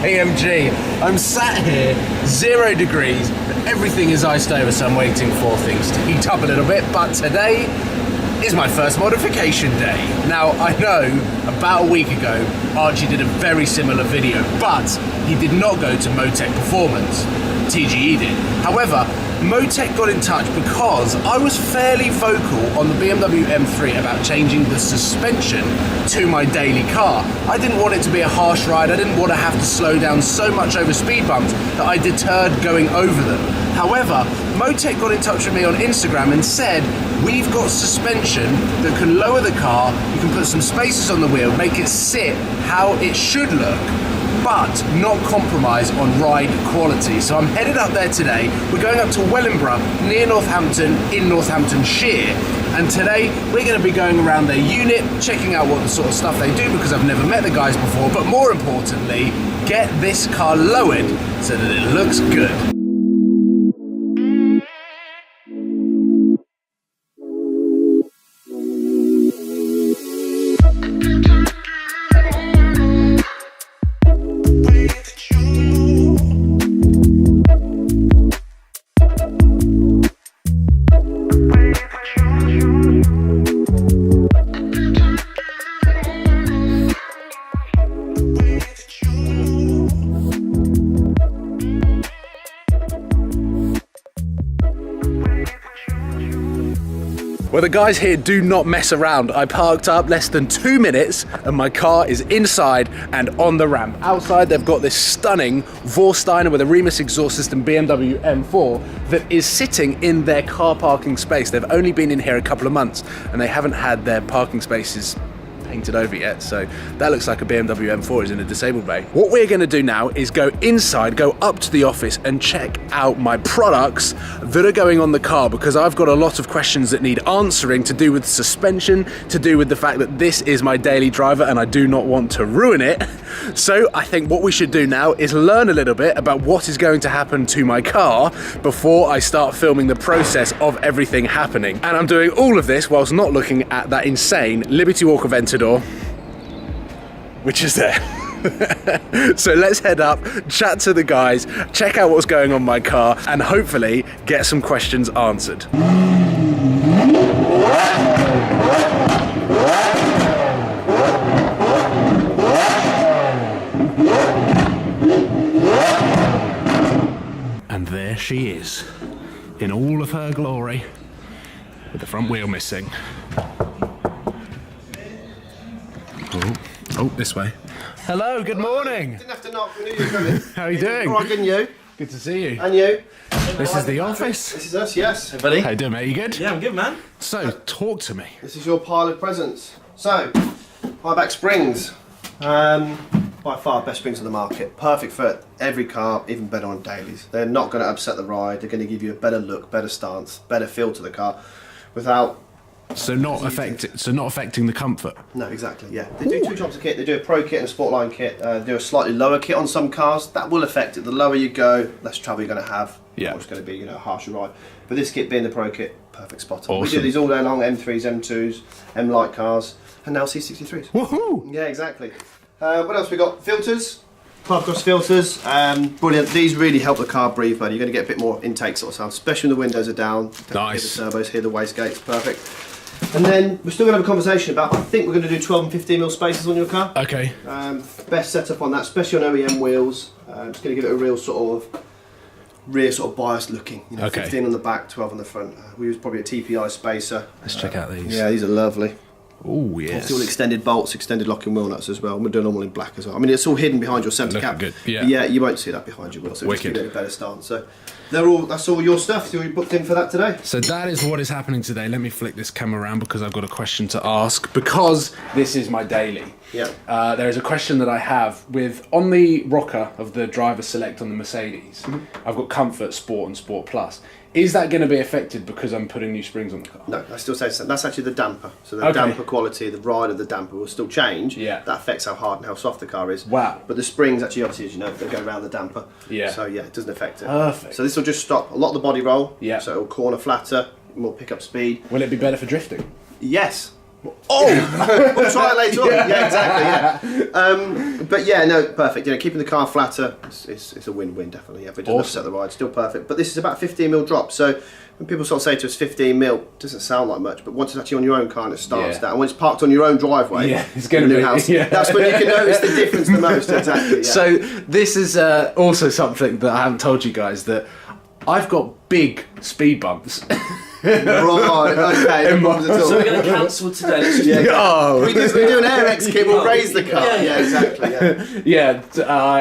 AMG. I'm sat here, 0 degrees, everything is iced over, so I'm waiting for things to heat up a little bit, but today is my first modification day. Now, I know about a week ago, Archie did a very similar video, but he did not go to Motech Performance. TGE did. However, Motech got in touch because I was fairly vocal on the BMW M3 about changing the suspension to my daily car. I didn't want it to be a harsh ride. I didn't want to have to slow down so much over speed bumps that I deterred going over them. However, Motech got in touch with me on Instagram and said, we've got suspension that can lower the car, you can put some spacers on the wheel, make it sit how it should look, but not compromise on ride quality. So I'm headed up there today. We're going up to Wellingborough, near Northampton, in Northamptonshire. And today we're going to be going around their unit, checking out what the sort of stuff they do, because I've never met the guys before, but more importantly, get this car lowered so that it looks good. Well, the guys here do not mess around. I parked up less than 2 minutes and my car is inside and on the ramp. Outside, they've got this stunning Vorsteiner with a Remus exhaust system BMW M4 that is sitting in their car parking space. They've only been in here a couple of months and they haven't had their parking spaces painted over yet, so that looks like a BMW M4 is in a disabled bay. What we're going to do now is go inside, go up to the office and check out my products that are going on the car, because I've got a lot of questions that need answering to do with suspension, to do with the fact that this is my daily driver and I do not want to ruin it. So I think what we should do now is learn a little bit about what is going to happen to my car before I start filming the process of everything happening. And I'm doing all of this whilst not looking at that insane Liberty Walk Aventador, which is there. So let's head up, chat to the guys, check out what's going on my car, and hopefully get some questions answered. And there she is, in all of her glory, with the front wheel missing. Oh, this way. Hello, good morning. Didn't have to knock, we knew you were coming. How are you doing? All right, good, and you? Good to see you. And you? This is the office. This is us, yes. Hey buddy. How you doing, mate? You good? Yeah, I'm good, man. So, talk to me. This is your pile of presents. So, high-back springs. By far best springs on the market. Perfect for every car, even better on dailies. They're not going to upset the ride. They're going to give you a better look, better stance, better feel to the car without... So not affecting the comfort? No, exactly, yeah. They do two types of kit. They do a Pro kit and a Sportline kit. They do a slightly lower kit on some cars. That will affect it. The lower you go, less trouble you're going to have. Yeah. It's going to be, you know, a harsher ride. But this kit being the Pro kit, perfect spot on. Awesome. We do these all day long, M3s, M2s, M-Light cars, and now C63s. Woohoo! Yeah, exactly. What else we got? Filters. Carcross filters, brilliant. These really help the car breathe, buddy. You're going to get a bit more intake sort of sound, especially when the windows are down. Nice. Hear the turbos, hear the wastegates, perfect. And then we're still going to have a conversation about, I think we're going to do 12 and 15mm spacers on your car. Okay. Best setup on that, especially on OEM wheels. Just going to give it a real sort of rear sort of biased looking. You know, okay. 15 on the back, 12 on the front. We use probably a TPI spacer. Let's check out these. Yeah, these are lovely. Oh yes. It's all extended bolts, extended locking wheel nuts as well. We're doing them all in black as well. I mean, it's all hidden behind your centre cap. Good. Yeah. But yeah, you won't see that behind your wheel, so Wicked. just give it a better stance. So that's all your stuff. So you booked in for that today. So that is what is happening today. Let me flick this camera around because I've got a question to ask, because this is my daily. Yeah. There is a question that I have on the rocker of the driver select on the Mercedes. I've got Comfort, Sport and Sport Plus. Is that going to be affected because I'm putting new springs on the car? No, I still say so. That's actually the damper. So the damper quality, the ride of the damper will still change. Yeah. That affects how hard and how soft the car is. Wow. But the springs actually, obviously, as you know, they go around the damper. Yeah. So yeah, it doesn't affect it. Perfect. So this will just stop a lot of the body roll. Yeah. So it will corner flatter, more pick up speed. Will it be better for drifting? Yes. Oh, we'll try it later on. Yeah, exactly. Yeah, but yeah, no, perfect. You know, keeping the car flatter, it's a win-win definitely. Yeah, but it doesn't upset the ride. Still perfect. But this is about 15mm drop. So when people sort of say to us 15mm, it doesn't sound like much. But once it's actually on your own car and it starts that, and when it's parked on your own driveway, it's going to be house. Yeah. That's when you can notice the difference the most. Exactly. Yeah. So this is also something that I haven't told you guys, that I've got big speed bumps. Right, okay, no problems at all. So we're going to cancel today. Let's just We do an air X kit, we'll raise the car. Yeah, exactly. Yeah.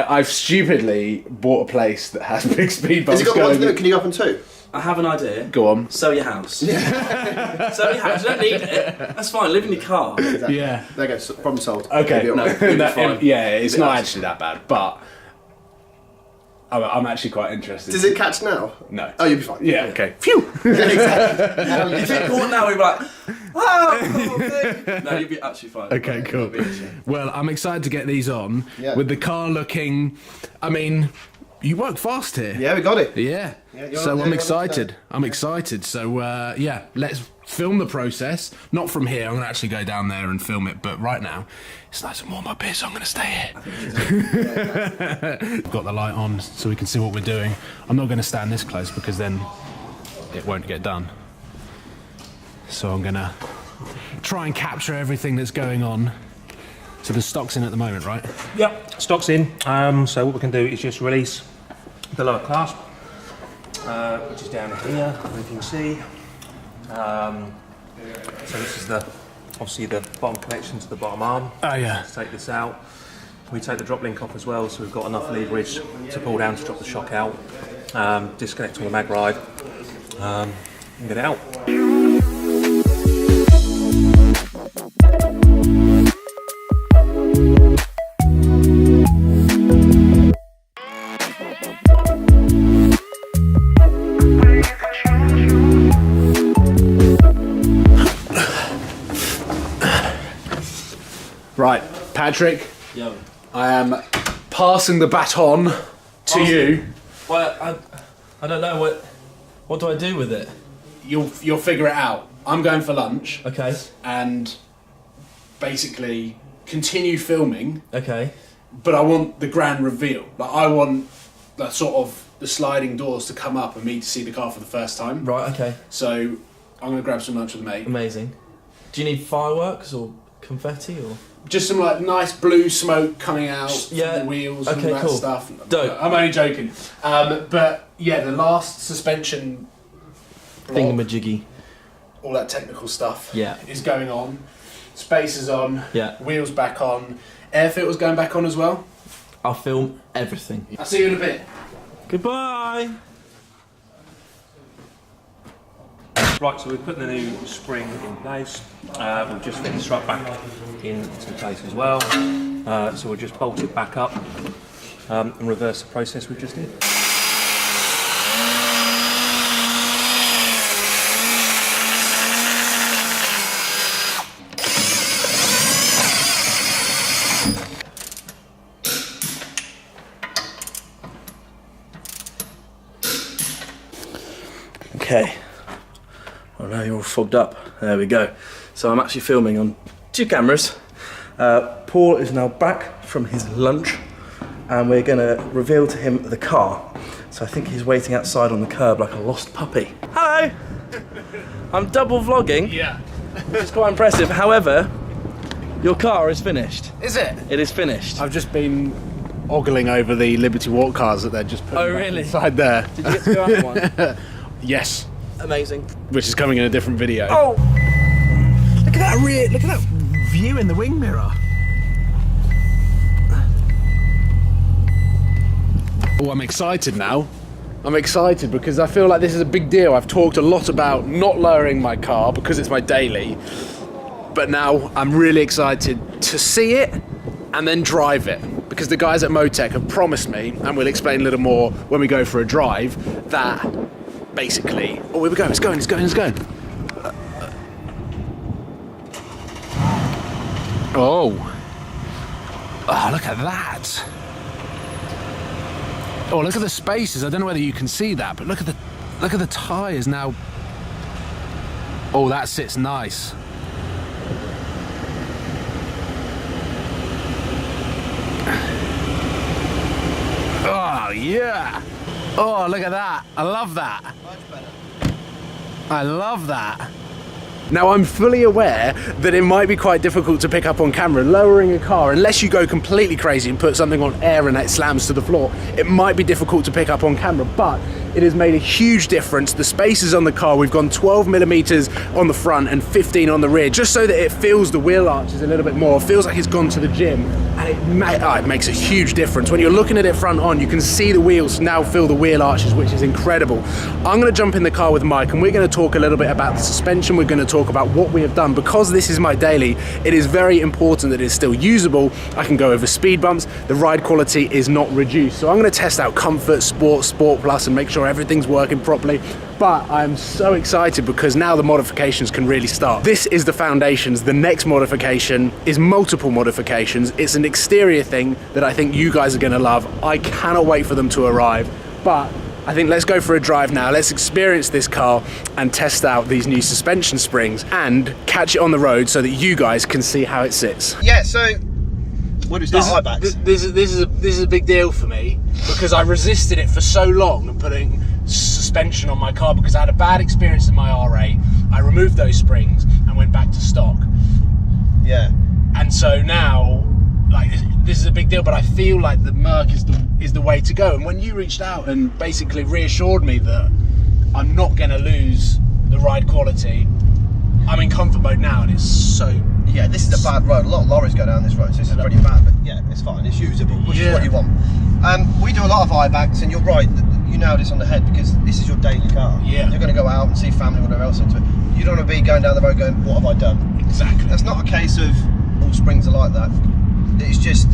I've stupidly bought a place that has big speed bumps. Has it got one to do? Can you go up on 2? I have an idea. Go on. Sell your house. Sell your house. You don't need it. That's fine. Live in your car. Exactly. Yeah. There you go. Problem solved. Okay. No, you'll be fine. Yeah, it's not actually that bad, but I'm actually quite interested. Does it catch now? No. Oh, you'll be fine. Yeah. Okay. Phew. Exactly. If it caught now, we'd be like, oh, no, you'll be actually fine. Okay, cool. Well, I'm excited to get these on with the car looking. I mean, you work fast here. Yeah, we got it. Yeah. So I'm excited. I'm excited. So yeah, let's film the process. Not from here. I'm going to actually go down there and film it. But right now, it's nice and warm up here, so I'm going to stay here. Got the light on so we can see what we're doing. I'm not going to stand this close because then it won't get done. So I'm going to try and capture everything that's going on. So the stock's in at the moment, right? Yep, stock's in. So what we can do is just release the lower clasp, which is down here, as you can see. So this is obviously the bottom connection to the bottom arm. Oh yeah. Let's take this out. We take the drop link off as well, so we've got enough leverage to pull down to drop the shock out. Disconnect all the mag ride and get it out. Right, Patrick. Yo. I am passing the baton to you. Well, I don't know what do I do with it? You'll figure it out. I'm going for lunch. Okay. And basically continue filming. Okay. But I want the grand reveal. Like I want the sort of the sliding doors to come up and me to see the car for the first time. Right. Okay. So I'm gonna grab some lunch with a mate. Amazing. Do you need fireworks or confetti or? Just some like nice blue smoke coming out from the wheels and all that cool. stuff. Dope. I'm only joking. But yeah, the last suspension block, Thingamajiggy. all that technical stuff Yeah. is going on. Space is on. Yeah. Wheels back on. Air filter's going back on as well. I'll film everything. I'll see you in a bit. Goodbye. Right, so we've put the new spring in place. We've just fit the strut back into place as well. So we'll just bolt it back up and reverse the process we just did. Okay. Oh no, you're all fogged up. There we go. So I'm actually filming on 2 cameras. Paul is now back from his lunch and we're going to reveal to him the car. So I think he's waiting outside on the curb like a lost puppy. Hello! I'm double vlogging, Yeah. which is quite impressive. However, your car is finished. Is it? It is finished. I've just been ogling over the Liberty Walk cars that they're just putting back really? inside there. Did you get to go out one? Yes. Amazing. Which is coming in a different video. Oh! Look at that look at that view in the wing mirror. Oh, I'm excited now. I'm excited because I feel like this is a big deal. I've talked a lot about not lowering my car because it's my daily, but now I'm really excited to see it and then drive it, because the guys at Motech have promised me, and we'll explain a little more when we go for a drive, that basically, oh, here we go, it's going. Oh, look at that. Oh, look at the spaces. I don't know whether you can see that, but look at the tyres now. Oh, that sits nice. yeah. Oh, look at that. I love that. Much better. I love that. Now, I'm fully aware that it might be quite difficult to pick up on camera. Lowering a car, unless you go completely crazy and put something on air and it slams to the floor, it might be difficult to pick up on camera, but it has made a huge difference. The spaces on the car, we've gone 12 millimeters on the front and 15 on the rear, just so that it feels the wheel arches a little bit more. It feels like it's gone to the gym, and it makes a huge difference. When you're looking at it front on, you can see the wheels now fill the wheel arches, which is incredible. I'm gonna jump in the car with Mike and we're gonna talk a little bit about the suspension. We're gonna talk about what we have done. Because this is my daily, it is very important that it's still usable. I can go over speed bumps. The ride quality is not reduced. So I'm gonna test out Comfort, Sport, Sport Plus, and make sure everything's working properly. But I'm so excited because now the modifications can really start. This is the foundations. The next modification is multiple modifications. It's an exterior thing that I think you guys are gonna love. I cannot wait for them to arrive. But I think let's go for a drive now. Let's experience this car and test out these new suspension springs and catch it on the road so that you guys can see how it sits. Yeah, so where do we start? High backs. This is a big deal for me because I resisted it for so long and putting suspension on my car because I had a bad experience in my R8. I removed those springs and went back to stock. Yeah. And so now, like, this is a big deal, but I feel like the Merc is the way to go. And when you reached out and basically reassured me that I'm not going to lose the ride quality, I'm in comfort mode now, and it's so... Yeah, this is a bad road. A lot of lorries go down this road, so this is pretty bad, but yeah, it's fine. It's usable, which is what you want. We do a lot of I-backs, and you're right, you nailed this on the head, because this is your daily car. Yeah. You're going to go out and see family or whatever else into it. You don't want to be going down the road going, what have I done? Exactly. That's not a case of all springs are like that. It's just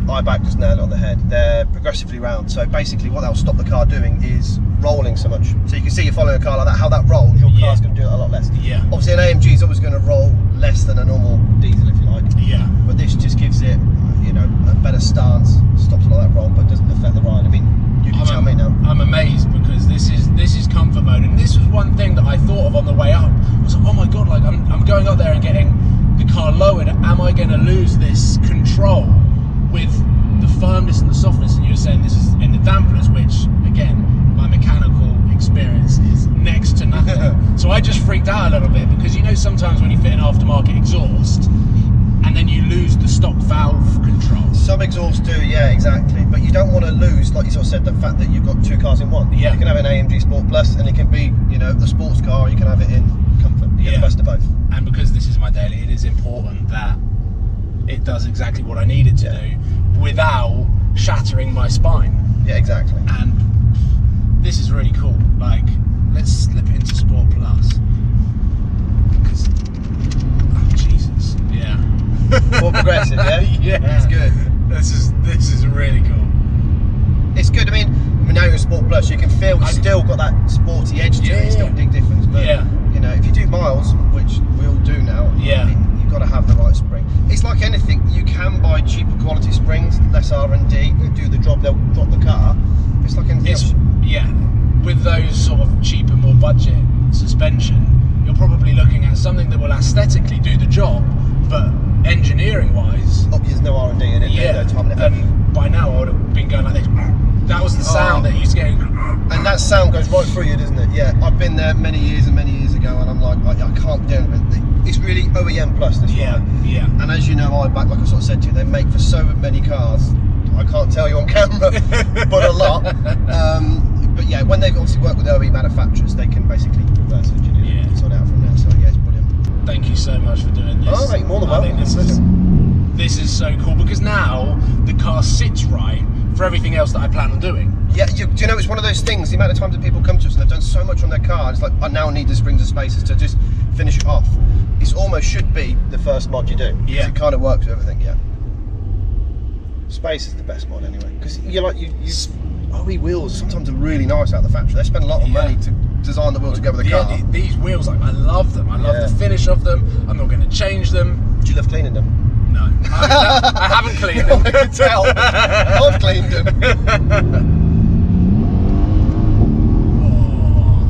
I-back just nailed it on the head. They're progressively round, so basically what that'll stop the car doing is rolling so much. So you can see you're following a car like that, how that rolls, your car's going to do it a lot less. Yeah. Obviously an AMG is always going to roll less than a normal diesel, if you like. Yeah. But this just gives it, you know, a better stance, stops a lot of that roll, but doesn't affect the ride. I mean, you can tell me now. I'm amazed because this is comfort mode, and this was one thing that I thought of on the way up. I was like, oh my god, like I'm going up there and getting the car lowered. Am I going to lose this control with the firmness and the softness? And you were saying this is in the dampeners, which again, my mechanical experience is next to nothing. So I just freaked out a little bit because, you know, sometimes when you fit an aftermarket exhaust and then you lose the stock valve control. Some exhausts do, yeah, exactly. But you don't want to lose, like you sort of said, the fact that you've got two cars in one. Yeah. You can have an AMG Sport Plus, and it can be, you know, the sports car, or you can have it in comfort. You get the best of both. And because this is my daily, it is important that it does exactly what I need it to do without shattering my spine. Yeah, exactly. And this is really cool. Like, let's slip it into Sport Plus. Because, oh, Jesus, yeah. More progressive, yeah? Yeah. It's good. This is really cool. It's good. I mean now you're in Sport Plus, you can feel it's still got that sporty edge to it. It's still a big difference. But, you know, if you do miles, which we all do now, you've got to have the right spring. It's like anything. You can buy cheaper quality springs, less R&D, do the job, they'll drop the car. It's like anything else. Yeah, with those sort of cheaper, more budget suspension, you're probably looking at something that will aesthetically do the job, but engineering-wise, there's no R&D in it. Yeah, and by now I would have been going like this. That was the sound that used to get. And that sound goes right through you, doesn't it? Yeah, I've been there many years and many years ago, and I'm like, I can't do it. It's really OEM plus this ride. Yeah. And as you know, I like I sort of said to you, they make for so many cars. I can't tell you on camera, but a lot. But yeah, when they obviously work with OE manufacturers, they can basically reverse engineer and sort it out from there. So yeah, it's brilliant. Thank you so much for doing this. Oh, mate, more than welcome. I think this is so cool because now the car sits right for everything else that I plan on doing. Yeah, do you know, it's one of those things, the amount of times that people come to us and they've done so much on their car, it's like, I now need the springs and spaces to just finish it off. It almost should be the first mod you do. Yeah. It kind of works with everything, yeah. Space is the best mod anyway. Because you're like, OE wheels sometimes are really nice out of the factory. They spend a lot of money to design the wheel to go with the car. These wheels, like, I love them. I love the finish of them. I'm not going to change them. Do you love cleaning them? No. I haven't cleaned them. I can tell. I've cleaned them.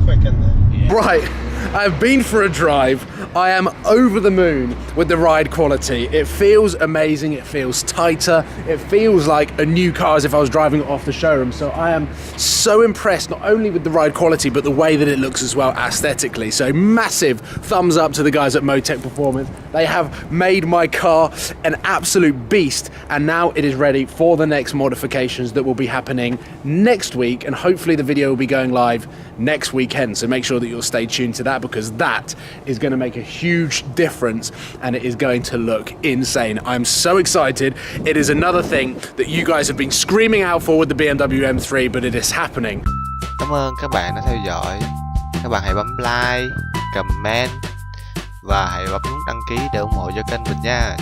Quick, isn't it? Right, I've been for a drive. I am over the moon with the ride quality. It feels amazing, it feels tighter, it feels like a new car as if I was driving it off the showroom. So I am so impressed not only with the ride quality but the way that it looks as well aesthetically. So massive thumbs up to the guys at Motech Performance. They have made my car an absolute beast, and now it is ready for the next modifications that will be happening next week, and hopefully the video will be going live next weekend. So make sure that you'll stay tuned to that, because that is going to make a huge difference and it is going to look insane. I'm so excited. It is another thing that you guys have been screaming out for with the BMW M3, but it is happening. Cảm ơn các bạn đã theo dõi. Các bạn hãy bấm like, comment và hãy bấm nút đăng ký để ủng hộ cho kênh mình nha.